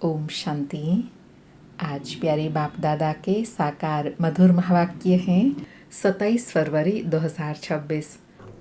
ओम शांति। आज प्यारे बाप दादा के साकार मधुर महावाक्य हैं 27 फरवरी 2026।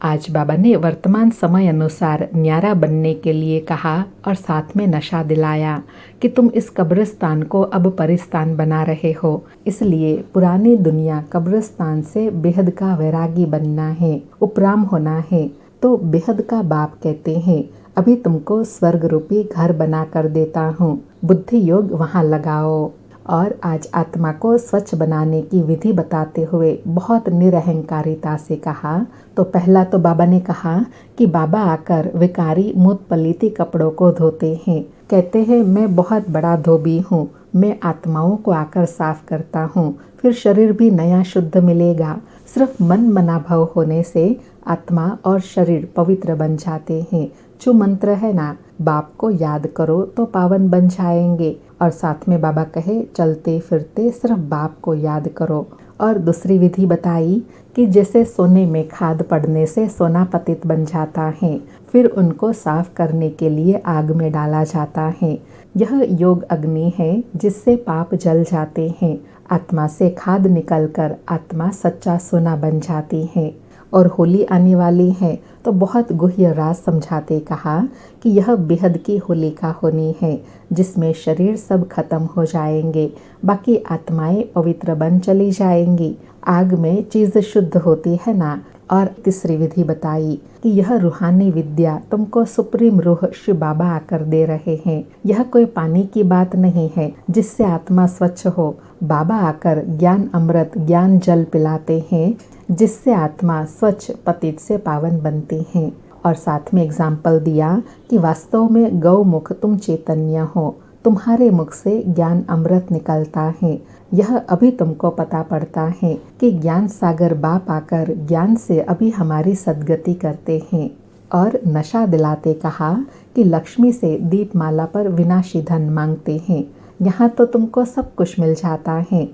आज बाबा ने वर्तमान समय अनुसार न्यारा बनने के लिए कहा और साथ में नशा दिलाया कि तुम इस कब्रिस्तान को अब परिस्तान बना रहे हो, इसलिए पुरानी दुनिया कब्रिस्तान से बेहद का वैरागी बनना है, उपराम होना है। तो बेहद का बाप कहते हैं, अभी तुमको स्वर्ग रूपी घर बना कर देता हूँ, बुद्धि योग वहाँ लगाओ। और आज आत्मा को स्वच्छ बनाने की विधि बताते हुए बहुत निरहंकारिता से कहा। तो पहला तो बाबा ने कहा कि बाबा आकर विकारी मूत पलीती कपड़ों को धोते हैं, कहते हैं मैं बहुत बड़ा धोबी हूँ, मैं आत्माओं को आकर साफ करता हूँ, फिर शरीर भी नया शुद्ध मिलेगा। सिर्फ मन मनाभाव होने से आत्मा और शरीर पवित्र बन जाते हैं। जो मंत्र है ना, बाप को याद करो तो पावन बन जाएंगे। और साथ में बाबा कहे चलते फिरते सिर्फ बाप को याद करो। और दूसरी विधि बताई कि जैसे सोने में खाद पड़ने से सोना पतित बन जाता है, फिर उनको साफ करने के लिए आग में डाला जाता है। यह योग अग्नि है जिससे पाप जल जाते हैं। आत्मा से खाद निकलकर आत्मा सच्चा सोना बन जाती है। और होली आने वाली है तो बहुत गुह्य राज समझाते कहा कि यह बेहद की होलिका होनी है, जिसमें शरीर सब खत्म हो जाएंगे, बाकी आत्माएं पवित्र बन चली जाएंगी। आग में चीज शुद्ध होती है ना। और तीसरी विधि बताई कि यह रूहानी विद्या तुमको सुप्रीम रूह शिव बाबा आकर दे रहे हैं। यह कोई पानी की बात नहीं है जिससे आत्मा स्वच्छ हो। बाबा आकर ज्ञान अमृत ज्ञान जल पिलाते हैं, जिससे आत्मा स्वच्छ पतित से पावन बनती है। और साथ में एग्जाम्पल दिया कि वास्तव में गौमुख तुम चैतन्य हो, तुम्हारे मुख से ज्ञान अमृत निकलता है। यह अभी तुमको पता पड़ता है कि ज्ञान सागर बाप आकर ज्ञान से अभी हमारी सद्गति करते हैं। और नशा दिलाते कहा कि लक्ष्मी से दीपमाला पर विनाशी धन मांगते हैं, यहाँ तो तुमको सब कुछ मिल जाता है।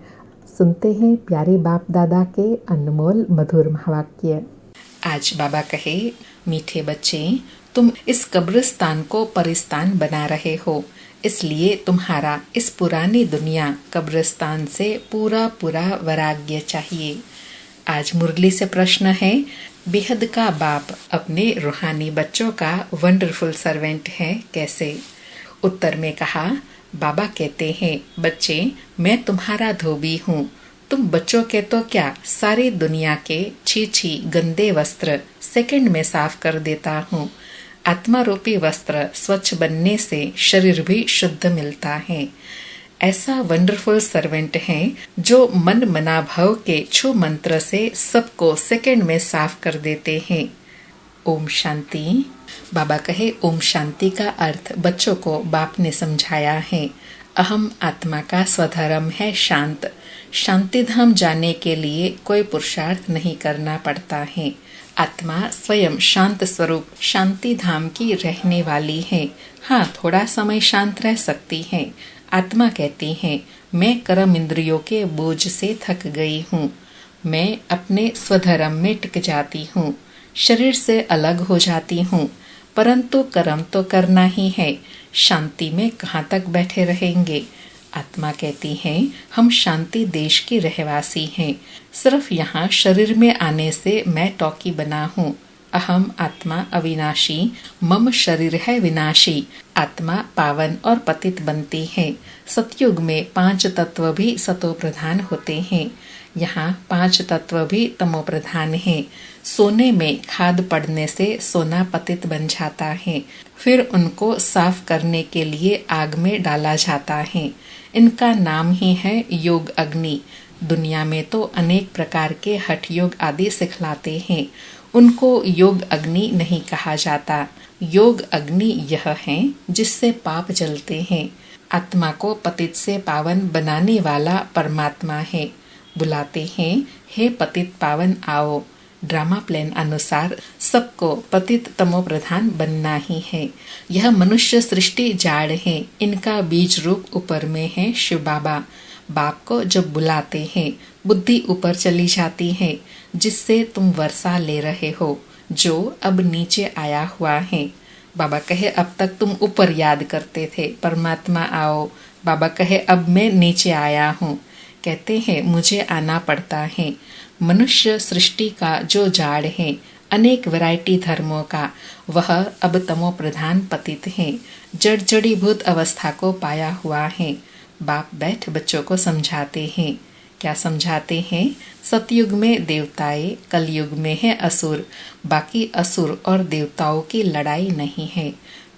सुनते हैं प्यारे बाप दादा के अनमोल मधुर महावाक्य। आज बाबा कहे, मीठे बच्चे, तुम इस कब्रिस्तान को परिस्तान बना रहे हो, इसलिए तुम्हारा इस पुरानी दुनिया कब्रिस्तान से पूरा पूरा वैराग्य चाहिए। आज मुरली से प्रश्न है, बेहद का बाप अपने रूहानी बच्चों का वंडरफुल सर्वेंट है, कैसे? उत्तर में कहा, बाबा कहते हैं, बच्चे मैं तुम्हारा धोबी हूँ, तुम बच्चों के तो क्या सारी दुनिया के छी गंदे वस्त्र सेकंड में साफ कर देता हूँ। आत्मा रूपी वस्त्र स्वच्छ बनने से शरीर भी शुद्ध मिलता है। ऐसा वंडरफुल सर्वेंट है जो मन मना भाव के छू मंत्र से सबको सेकंड में साफ कर देते हैं। ओम शांति। बाबा कहे, ओम शांति का अर्थ बच्चों को बाप ने समझाया है। अहम आत्मा का स्वधर्म है शांत। शांति धाम जाने के लिए कोई पुरुषार्थ नहीं करना पड़ता है। आत्मा स्वयं शांत स्वरूप शांति धाम की रहने वाली है। हाँ, थोड़ा समय शांत रह सकती है। आत्मा कहती है, मैं कर्म इंद्रियों के बोझ से थक गई हूँ, मैं अपने स्वधर्म में टिक जाती हूँ, शरीर से अलग हो जाती हूँ, परंतु कर्म तो करना ही है, शांति में कहाँ तक बैठे रहेंगे। आत्मा कहती है, हम शांति देश की रहवासी हैं, सिर्फ यहाँ शरीर में आने से मैं टॉकी बना हूँ। अहम आत्मा अविनाशी, मम शरीर है विनाशी। आत्मा पावन और पतित बनती है। सतयुग में 5 तत्व भी सतो प्रधान होते हैं, यहाँ 5 तत्व भी तमो प्रधान है। सोने में खाद पड़ने से सोना पतित बन जाता है, फिर उनको साफ करने के लिए आग में डाला जाता है। इनका नाम ही है योग अग्नि। दुनिया में तो अनेक प्रकार के हठ योग आदि सिखलाते हैं, उनको योग अग्नि नहीं कहा जाता। योग अग्नि यह है जिससे पाप जलते हैं। आत्मा को पतित से पावन बनाने वाला परमात्मा है। बुलाते हैं, हे पतित पावन आओ। ड्रामा प्लान अनुसार सबको पतित तमो प्रधान बनना ही है। यह मनुष्य सृष्टि जाड़ है, इनका बीज रूप ऊपर में है शिव बाबा। बाप को जब बुलाते हैं, बुद्धि ऊपर चली जाती है, जिससे तुम वर्षा ले रहे हो, जो अब नीचे आया हुआ है। बाबा कहे अब तक तुम ऊपर याद करते थे, परमात्मा आओ। बाबा कहे अब मैं नीचे आया हूँ। कहते हैं मुझे आना पड़ता है। मनुष्य सृष्टि का जो जाड़ है, अनेक वैरायटी धर्मों का, वह अब तमो प्रधान पतित है, जड़ जड़ीभूत अवस्था को पाया हुआ है। बाप बैठ बच्चों को समझाते हैं। क्या समझाते हैं? सतयुग में देवताएं, कलयुग में है असुर। बाकी असुर और देवताओं की लड़ाई नहीं है।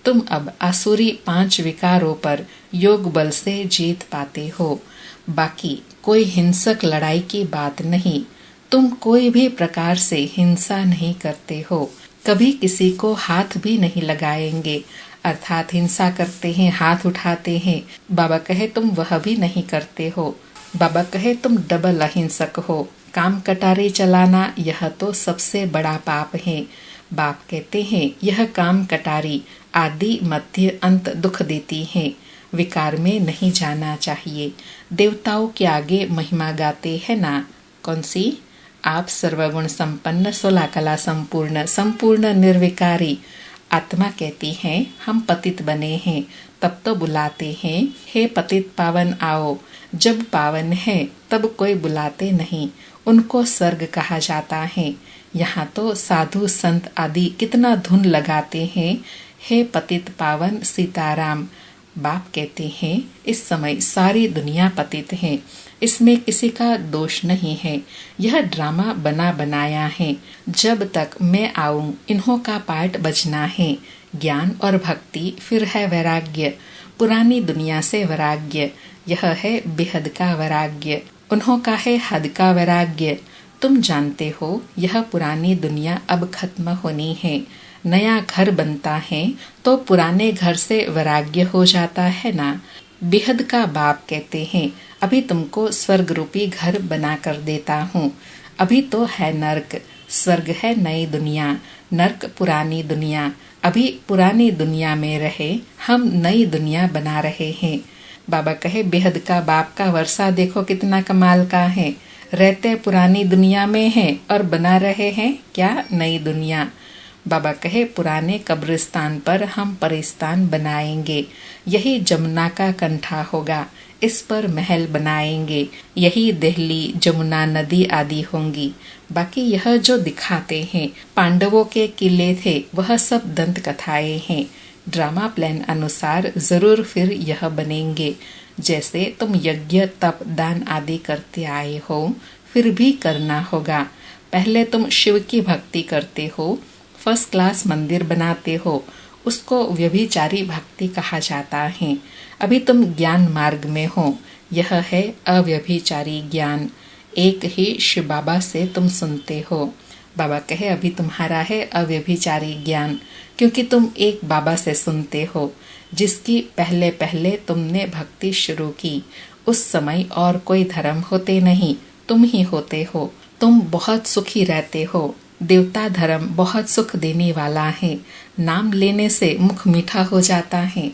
तुम अब आसुरी 5 विकारों पर योग बल से जीत पाते हो। बाकी कोई हिंसक लड़ाई की बात नहीं। तुम कोई भी प्रकार से हिंसा नहीं करते हो, कभी किसी को हाथ भी नहीं लगाएंगे। अर्थात हिंसा करते हैं, हाथ उठाते हैं। बाबा कहे तुम वह भी नहीं करते हो। बाबा कहे तुम डबल अहिंसक हो। काम कटारे चलाना यह तो सबसे बड़ा पाप है। बाप कहते हैं यह काम कटारी आदि मध्य अंत दुख देती है। विकार में नहीं जाना चाहिए। देवताओं के आगे महिमा गाते हैं ना, कौन सी? आप सर्वगुण संपन्न, 16 कला संपूर्ण, संपूर्ण निर्विकारी। आत्मा कहती है हम पतित बने हैं, तब तो बुलाते हैं हे पतित पावन आओ। जब पावन है तब कोई बुलाते नहीं, उनको स्वर्ग कहा जाता है। यहाँ तो साधु संत आदि कितना धुन लगाते हैं, हे पतित पावन सीताराम। बाप कहते हैं इस समय सारी दुनिया पतित है, इसमें किसी का दोष नहीं है। यह ड्रामा बना बनाया है। जब तक मैं आऊं इन्हों का पाठ बजना है। ज्ञान और भक्ति, फिर है वैराग्य। पुरानी दुनिया से वैराग्य, यह है बेहद का वैराग्य। उन्हों का है हद का वैराग्य। तुम जानते हो यह पुरानी दुनिया अब खत्म होनी है। नया घर बनता है तो पुराने घर से वैराग्य हो जाता है ना। बेहद का बाप कहते हैं अभी तुमको स्वर्ग रूपी घर बना कर देता हूँ। अभी तो है नर्क, स्वर्ग है नई दुनिया, नर्क पुरानी दुनिया। अभी पुरानी दुनिया में रहे, हम नई दुनिया बना रहे हैं। बाबा कहे बेहद का बाप का वर्षा देखो कितना कमाल का है। रहते पुरानी दुनिया में हैं और बना रहे हैं क्या नई दुनिया। बाबा कहे पुराने कब्रिस्तान पर हम परिस्तान बनाएंगे। यही जमुना का कंठा होगा, इस पर महल बनाएंगे। यही दिल्ली, जमुना नदी आदि होंगी। बाकी यह जो दिखाते हैं पांडवों के किले थे, वह सब दंत कथाएं हैं। ड्रामा प्लान अनुसार जरूर फिर यह बनेंगे। जैसे तुम यज्ञ तप दान आदि करते आए हो, फिर भी करना होगा। पहले तुम शिव की भक्ति करते हो, फर्स्ट क्लास मंदिर बनाते हो, उसको व्यभिचारी भक्ति कहा जाता है। अभी तुम ज्ञान मार्ग में हो, यह है अव्यभिचारी ज्ञान। एक ही शिव बाबा से तुम सुनते हो। बाबा कहे अभी तुम्हारा है अव्यभिचारी ज्ञान, क्योंकि तुम एक बाबा से सुनते हो, जिसकी पहले पहले तुमने भक्ति शुरू की। उस समय और कोई धर्म होते नहीं, तुम ही होते हो। तुम बहुत सुखी रहते हो। देवता धर्म बहुत सुख देने वाला है। नाम लेने से मुख मीठा हो जाता है।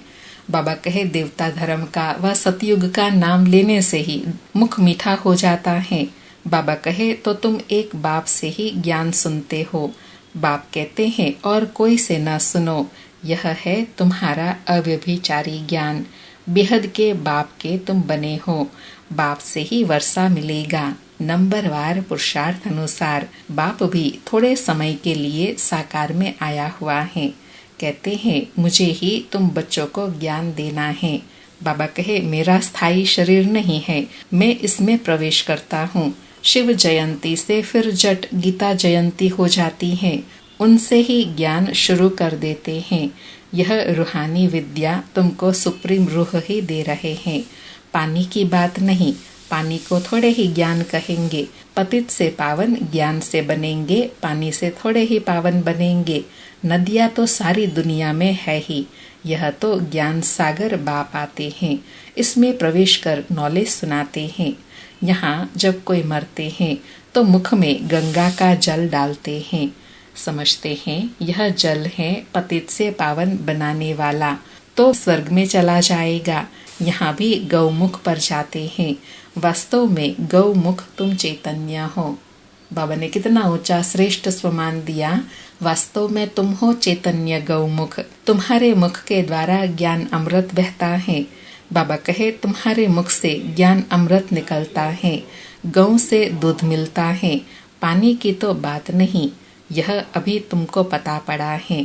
बाबा कहे देवता धर्म का व सतयुग का नाम लेने से ही मुख मीठा हो जाता है। बाबा कहे तो तुम एक बाप से ही ज्ञान सुनते हो। बाप कहते हैं और कोई से न सुनो, यह है तुम्हारा अव्यभिचारी ज्ञान। बेहद के बाप के तुम बने हो, बाप से ही वर्षा मिलेगा। नंबरवार पुरुषार्थ अनुसार बाप भी थोड़े समय के लिए साकार में आया हुआ है। कहते हैं मुझे ही तुम बच्चों को ज्ञान देना है। बाबा कहे मेरा स्थायी शरीर नहीं है, मैं इसमें प्रवेश करता हूँ। शिव जयंती से फिर जट गीता जयंती हो जाती है, उनसे ही ज्ञान शुरू कर देते हैं। यह रूहानी विद्या तुमको सुप्रीम रूह ही दे रहे हैं। पानी की बात नहीं, पानी को थोड़े ही ज्ञान कहेंगे। पतित से पावन ज्ञान से बनेंगे, पानी से थोड़े ही पावन बनेंगे। नदियाँ तो सारी दुनिया में है ही, यह तो ज्ञान सागर बाप आते हैं, इसमें प्रवेश कर नॉलेज सुनाते हैं। यहाँ जब कोई मरते हैं तो मुख में गंगा का जल डालते हैं, समझते हैं यह जल है पतित से पावन बनाने वाला, तो स्वर्ग में चला जाएगा। यहाँ भी गौमुख पर जाते हैं, वास्तव में गौमुख तुम चैतन्य हो। बाबा ने कितना ऊंचा श्रेष्ठ स्वमान दिया। वास्तव में तुम हो चैतन्य गौमुख, तुम्हारे मुख के द्वारा ज्ञान अमृत बहता है। बाबा कहे तुम्हारे मुख से ज्ञान अमृत निकलता है, गौ से दूध मिलता है, पानी की तो बात नहीं, यह अभी तुमको पता पड़ा है।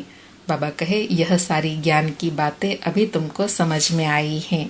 बाबा कहे यह सारी ज्ञान की बातें अभी तुमको समझ में आई हैं।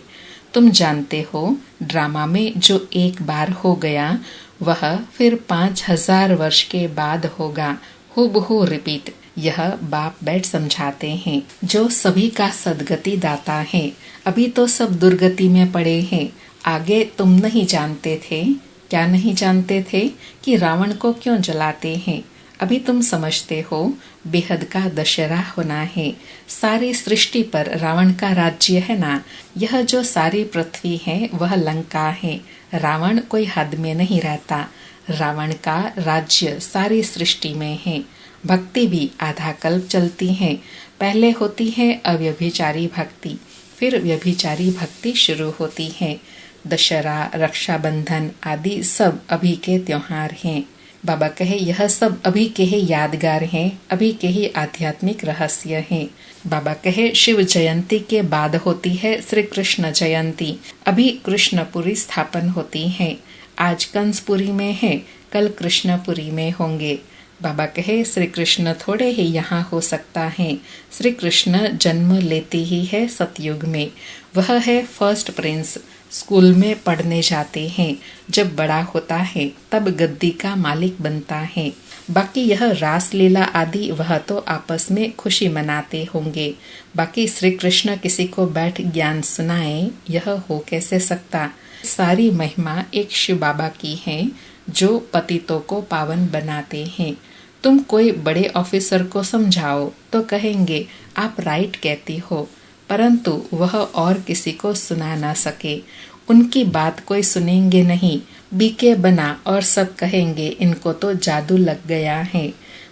तुम जानते हो ड्रामा में जो एक बार हो गया वह फिर 5000 वर्ष के बाद होगा, हूबहू रिपीट। यह बाप बैठ समझाते हैं, जो सभी का सदगति दाता है। अभी तो सब दुर्गति में पड़े हैं, आगे तुम नहीं जानते थे। क्या नहीं जानते थे? कि रावण को क्यों जलाते हैं। अभी तुम समझते हो बेहद का दशहरा होना है, सारी सृष्टि पर रावण का राज्य है ना। यह जो सारी पृथ्वी है वह लंका है, रावण कोई हद में नहीं रहता। रावण का राज्य सारी सृष्टि में है। भक्ति भी आधा कल्प चलती है। पहले होती है अव्यभिचारी भक्ति, फिर व्यभिचारी भक्ति शुरू होती है। दशहरा, रक्षाबंधन आदि सब अभी के त्योहार हैं। बाबा कहे यह सब अभी के ही यादगार हैं, अभी के ही आध्यात्मिक रहस्य हैं। बाबा कहे शिव जयंती के बाद होती है श्री कृष्ण जयंती, अभी कृष्णपुरी स्थापन होती है। आज कंसपुरी में है, कल कृष्णपुरी में होंगे। बाबा कहे श्री कृष्ण थोड़े ही यहाँ हो सकता है। श्री कृष्ण जन्म लेते ही है सतयुग में, वह है फर्स्ट प्रिंस। स्कूल में पढ़ने जाते हैं, जब बड़ा होता है तब गद्दी का मालिक बनता है। बाकी यह रास लीला आदि वह तो आपस में खुशी मनाते होंगे। बाकी श्री कृष्ण किसी को बैठ ज्ञान सुनाए, यह हो कैसे सकता। सारी महिमा एक शिव बाबा की है, जो पतितों को पावन बनाते हैं। तुम कोई बड़े ऑफिसर को समझाओ तो कहेंगे आप राइट कहती हो, परंतु वह और किसी को सुना ना सके। उनकी बात कोई सुनेंगे नहीं। बीके बना और सब कहेंगे इनको तो जादू लग गया है।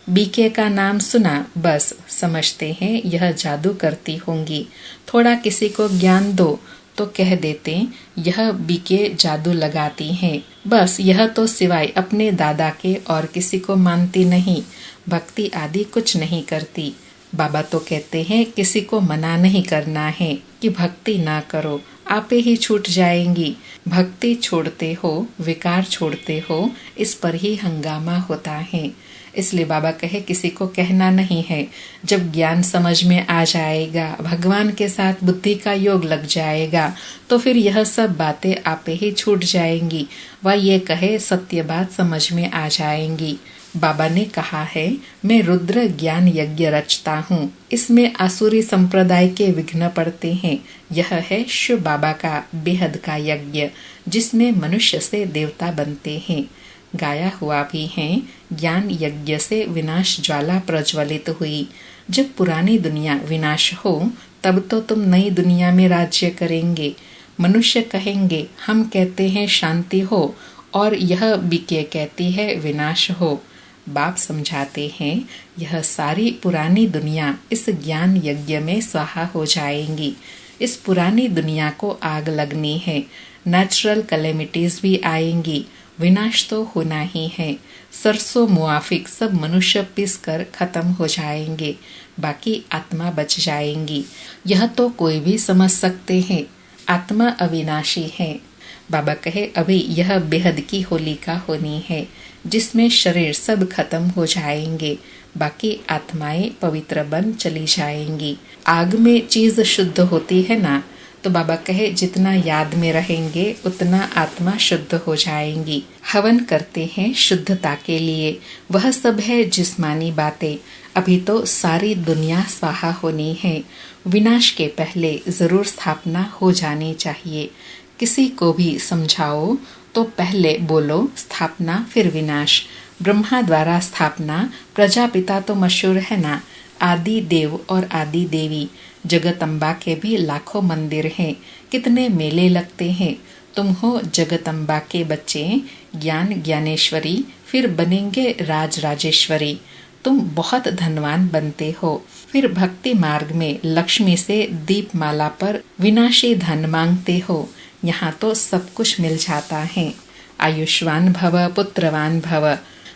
बीके का नाम सुना, बस समझते हैं यह जादू करती होंगी। थोड़ा किसी को ज्ञान दो तो कह देते यह बीके जादू लगाती हैं। बस यह तो सिवाय अपने दादा के और किसी को मानती नहीं, भक्ति आदि कुछ नहीं करती। बाबा तो कहते हैं किसी को मना नहीं करना है कि भक्ति ना करो, आपे ही छूट जाएंगी। भक्ति छोड़ते हो, विकार छोड़ते हो, इस पर ही हंगामा होता है। इसलिए बाबा कहे किसी को कहना नहीं है। जब ज्ञान समझ में आ जाएगा, भगवान के साथ बुद्धि का योग लग जाएगा, तो फिर यह सब बातें आपे ही छूट जाएंगी। वह ये कहे सत्य बात समझ में आ जाएंगी। बाबा ने कहा है मैं रुद्र ज्ञान यज्ञ रचता हूँ, इसमें आसुरी संप्रदाय के विघ्न पड़ते हैं। यह है शिव बाबा का बेहद का यज्ञ, जिसमें मनुष्य से देवता बनते हैं। गाया हुआ भी है, ज्ञान यज्ञ से विनाश ज्वाला प्रज्वलित हुई। जब पुरानी दुनिया विनाश हो तब तो तुम नई दुनिया में राज्य करेंगे। मनुष्य कहेंगे हम कहते हैं शांति हो, और यह बीके कहती है विनाश हो। बाप समझाते हैं यह सारी पुरानी दुनिया इस ज्ञान यज्ञ में स्वाहा हो जाएंगी। इस पुरानी दुनिया को आग लगनी है, नेचुरल कैलेमिटीज भी आएंगी, विनाश तो होना ही है। सरसों मुआफिक सब मनुष्य पिस कर खत्म हो जाएंगे, बाकी आत्मा बच जाएंगी। यह तो कोई भी समझ सकते हैं, आत्मा अविनाशी है। बाबा कहे अभी यह बेहद की होलिका होनी है, जिसमें शरीर सब खत्म हो जाएंगे, बाकी आत्माएं पवित्र बन चली जाएंगी। आग में चीज शुद्ध होती है ना, तो बाबा कहे जितना याद में रहेंगे उतना आत्मा शुद्ध हो जाएंगी। हवन करते हैं शुद्धता के लिए, वह सब है जिस्मानी बातें। अभी तो सारी दुनिया स्वाहा होनी है, विनाश के पहले जरूर स्थापना हो जानी चाहिए। किसी को भी समझाओ तो पहले बोलो स्थापना फिर विनाश। ब्रह्मा द्वारा स्थापना, प्रजापिता तो मशहूर है ना, आदि देव और आदि देवी। जगदम्बा के भी लाखों मंदिर हैं, कितने मेले लगते हैं। तुम हो जगदम्बा के बच्चे, ज्ञान ज्ञानेश्वरी, फिर बनेंगे राज राजेश्वरी। तुम बहुत धनवान बनते हो, फिर भक्ति मार्ग में लक्ष्मी से दीपमाला पर विनाशी धन मांगते हो। यहाँ तो सब कुछ मिल जाता है। आयुष्मान भव पुत्रवान भव।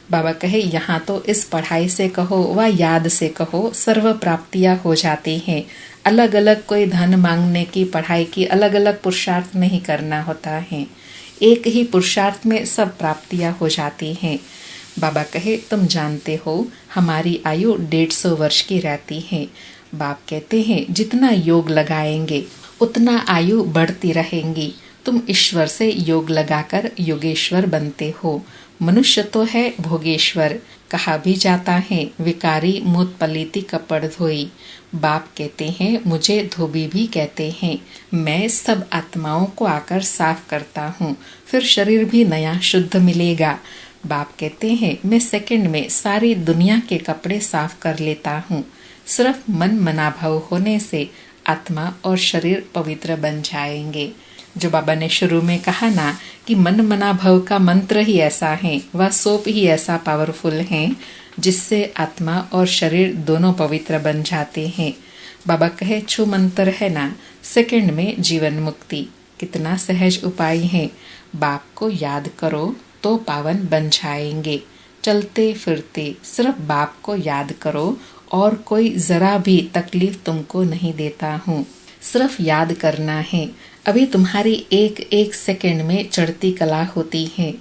बाबा कहे यहाँ तो इस पढ़ाई से कहो व याद से कहो सर्व प्राप्तियां हो जाती हैं। अलग अलग कोई धन मांगने की, पढ़ाई की अलग अलग पुरुषार्थ नहीं करना होता है, एक ही पुरुषार्थ में सब प्राप्तियां हो जाती हैं। बाबा कहे तुम जानते हो हमारी आयु 150 वर्ष की रहती है। बाप कहते हैं जितना योग लगाएंगे उतना आयु बढ़ती रहेंगी। तुम ईश्वर से योग लगाकर योगेश्वर बनते हो। मनुष्य तो है भोगेश्वर, कहा भी जाता है विकारी मूत पलीति कपड़ धोई। बाप कहते हैं मुझे धोबी भी कहते हैं। मैं सब आत्माओं को आकर साफ करता हूँ, फिर शरीर भी नया शुद्ध मिलेगा। बाप कहते हैं मैं सेकंड में सारी दुनिया के कपड़े साफ कर लेता हूँ। सिर्फ मन मनाभाव होने से आत्मा और शरीर पवित्र बन जाएंगे। जो बाबा ने शुरू में कहा ना कि मन मनाभाव का मंत्र ही ऐसा है, वह सोप ही ऐसा पावरफुल है जिससे आत्मा और शरीर दोनों पवित्र बन जाते हैं। बाबा कहे छू मंत्र है ना, सेकंड में जीवन मुक्ति। कितना सहज उपाय है। बाप को याद करो तो पावन बन जाएंगे। चलते फिरते सिर्फ बाप को याद करो और कोई जरा भी तकलीफ तुमको नहीं देता हूँ। सिर्फ याद करना है। अभी तुम्हारी एक एक सेकंड में चढ़ती कला होती है।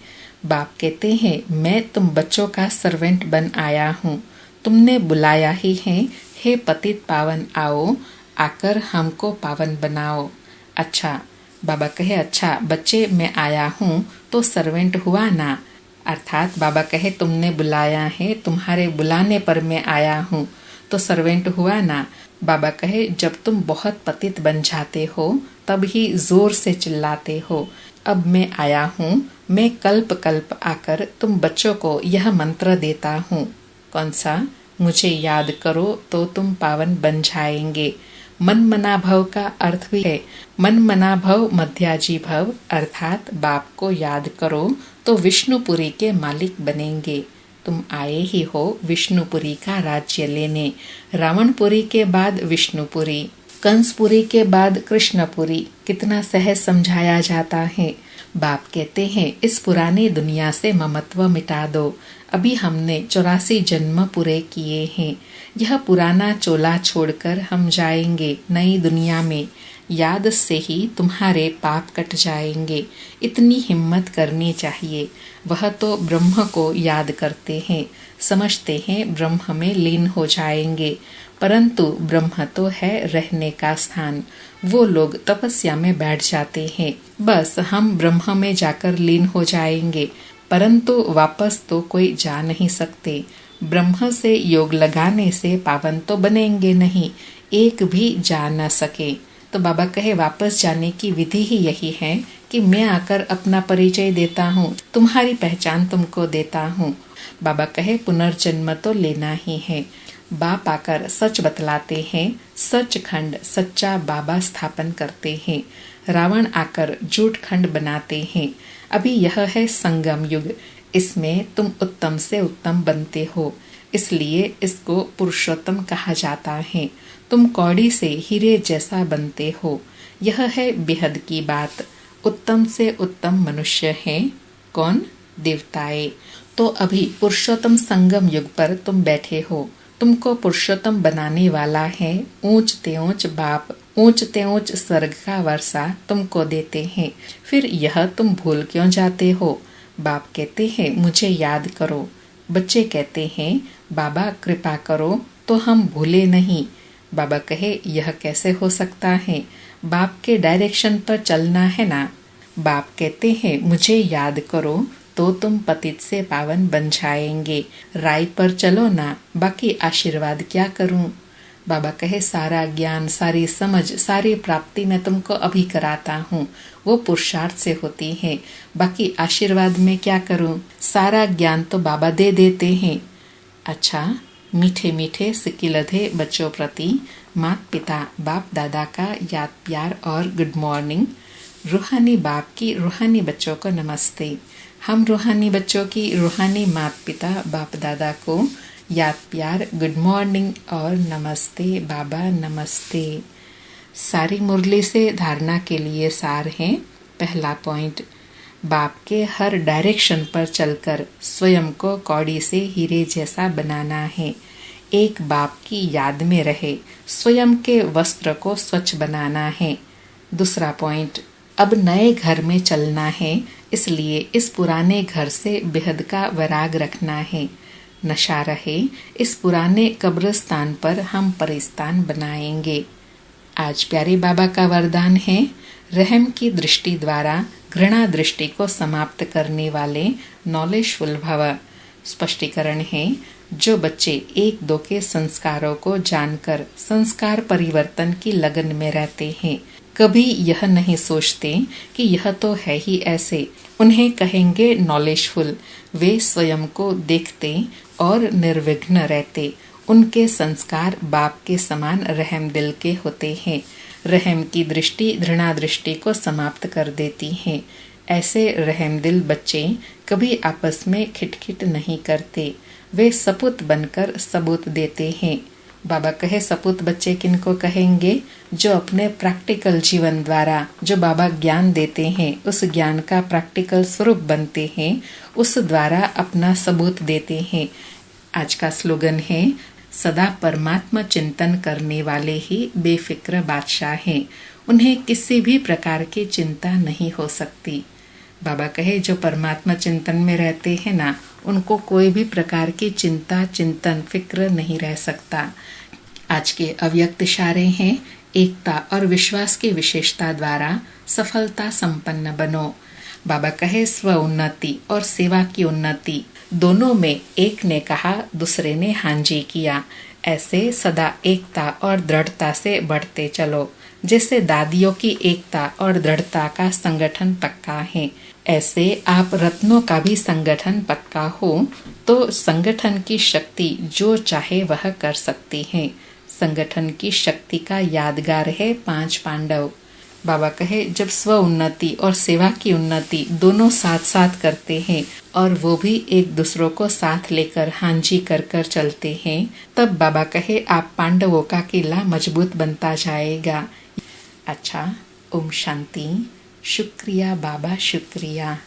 बाप कहते हैं मैं तुम बच्चों का सर्वेंट बन आया हूँ। तुमने बुलाया ही है, हे पतित पावन आओ, आकर हमको पावन बनाओ। अच्छा, बाबा कहे अच्छा बच्चे मैं आया हूँ तो सर्वेंट हुआ ना। अर्थात बाबा कहे तुमने बुलाया है, तुम्हारे बुलाने पर मैं आया हूँ तो सर्वेंट हुआ ना। बाबा कहे जब तुम बहुत पतित बन जाते हो तब ही जोर से चिल्लाते हो। अब मैं आया हूँ, मैं कल्प कल्प आकर तुम बच्चों को यह मंत्र देता हूँ। कौन सा? मुझे याद करो तो तुम पावन बन जाएंगे। मन मना भव का अर्थ भी है मन मना भव मध्याजी भव, अर्थात बाप को याद करो तो विष्णुपुरी के मालिक बनेंगे। तुम आए ही हो विष्णुपुरी का राज्य लेने। रावणपुरी के बाद विष्णुपुरी, कंसपुरी के बाद कृष्णपुरी। कितना सहज समझाया जाता है। बाप कहते हैं इस पुरानी दुनिया से ममत्व मिटा दो। अभी हमने 84 जन्म पूरे किए हैं। यह पुराना चोला छोड़कर हम जाएंगे नई दुनिया में। याद से ही तुम्हारे पाप कट जाएंगे। इतनी हिम्मत करनी चाहिए। वह तो ब्रह्म को याद करते हैं, समझते हैं ब्रह्म में लीन हो जाएंगे, परंतु ब्रह्म तो है रहने का स्थान। वो लोग तपस्या में बैठ जाते हैं, बस हम ब्रह्म में जाकर लीन हो जाएंगे, परंतु वापस तो कोई जा नहीं सकते। ब्रह्म से योग लगाने से पावन तो बनेंगे नहीं, एक भी जा न सके। तो बाबा कहे वापस जाने की विधि ही यही है कि मैं आकर अपना परिचय देता हूँ, तुम्हारी पहचान तुमको देता हूँ। बाबा कहे पुनर्जन्म तो लेना ही है। बाप आकर सच बतलाते हैं, सच खंड सच्चा बाबा स्थापन करते हैं। रावण आकर झूठ खंड बनाते हैं। अभी यह है संगम युग, इसमें तुम उत्तम से उत्तम बनते हो, इसलिए इसको पुरुषोत्तम कहा जाता है। तुम कौड़ी से हीरे जैसा बनते हो, यह है बेहद की बात। उत्तम से उत्तम मनुष्य है कौन? देवताएं। तो अभी पुरुषोत्तम संगम युग पर तुम बैठे हो। तुमको पुरुषोत्तम बनाने वाला है ऊंच ते ऊंच बाप, ऊंच ते ऊंच स्वर्ग का वर्षा तुमको देते हैं। फिर यह तुम भूल क्यों जाते हो? बाप कहते हैं मुझे याद करो। बच्चे कहते हैं बाबा कृपा करो तो हम भूले नहीं। बाबा कहे यह कैसे हो सकता है? बाप के डायरेक्शन पर चलना है ना। बाप कहते हैं मुझे याद करो तो तुम पतित से पावन बन जाएंगे। राय पर चलो ना, बाकी आशीर्वाद क्या करूं? बाबा कहे सारा ज्ञान, सारी समझ, सारी प्राप्ति मैं तुमको अभी कराता हूँ, वो पुरुषार्थ से होती है। बाकी आशीर्वाद में क्या करूं? सारा ज्ञान तो बाबा दे देते हैं। अच्छा, मीठे मीठे सिकिलधे बच्चों प्रति माता पिता बाप दादा का याद प्यार और गुड मॉर्निंग। रूहानी बाप की रूहानी बच्चों को नमस्ते। हम रूहानी बच्चों की रूहानी माता पिता बाप दादा को याद प्यार, गुड मॉर्निंग और नमस्ते बाबा नमस्ते। सारी मुरली से धारणा के लिए सार है। पहला पॉइंट, बाप के हर डायरेक्शन पर चलकर स्वयं को कौड़ी से हीरे जैसा बनाना है। एक बाप की याद में रहे, स्वयं के वस्त्र को स्वच्छ बनाना है। दूसरा पॉइंट, अब नए घर में चलना है, इसलिए इस पुराने घर से बेहद का वैराग रखना है। नशा रहे, इस पुराने कब्रिस्तान पर हम परिस्तान बनाएंगे। आज प्यारे बाबा का वरदान है, रहम की दृष्टि द्वारा घृणा दृष्टि को समाप्त करने वाले नॉलेजफुल भव। स्पष्टीकरण है, जो बच्चे एक दो के संस्कारों को जानकर संस्कार परिवर्तन की लगन में रहते हैं, कभी यह नहीं सोचते कि यह तो है ही ऐसे, उन्हें कहेंगे नॉलेजफुल। वे स्वयं को देखते और निर्विघ्न रहते। उनके संस्कार बाप के समान रहम दिल के होते हैं। रहम की दृष्टि घृणा दृष्टि को समाप्त कर देती है। ऐसे रहम दिल बच्चे कभी आपस में खिटखिट नहीं करते। वे सपूत बनकर सबूत देते हैं। बाबा कहे सपूत बच्चे किनको कहेंगे? जो अपने प्रैक्टिकल जीवन द्वारा जो बाबा ज्ञान देते हैं, उस ज्ञान का प्रैक्टिकल स्वरूप बनते हैं, उस द्वारा अपना सबूत देते हैं। आज का स्लोगन है, सदा परमात्मा चिंतन करने वाले ही बेफिक्र बादशाह हैं। उन्हें किसी भी प्रकार की चिंता नहीं हो सकती। बाबा कहे जो परमात्मा चिंतन में रहते हैं ना, उनको कोई भी प्रकार की चिंता चिंतन फिक्र नहीं रह सकता। आज के अव्यक्त इशारे हैं, एकता और विश्वास की विशेषता द्वारा सफलता संपन्न बनो। बाबा कहे स्व उन्नति और सेवा की उन्नति दोनों में एक ने कहा, दूसरे ने हांजी किया। ऐसे सदा एकता और दृढ़ता से बढ़ते चलो। जैसे दादियों की एकता और दृढ़ता का संगठन पक्का है, ऐसे आप रत्नों का भी संगठन पक्का हो तो संगठन की शक्ति जो चाहे वह कर सकती है। संगठन की शक्ति का यादगार है 5 पांडव। बाबा कहे जब स्व उन्नति और सेवा की उन्नति दोनों साथ साथ करते हैं और वो भी एक दूसरों को साथ लेकर हांजी कर कर चलते हैं, तब बाबा कहे आप पांडवों का किला मजबूत बनता जाएगा। अच्छा, ओम शांति। शुक्रिया बाबा, शुक्रिया।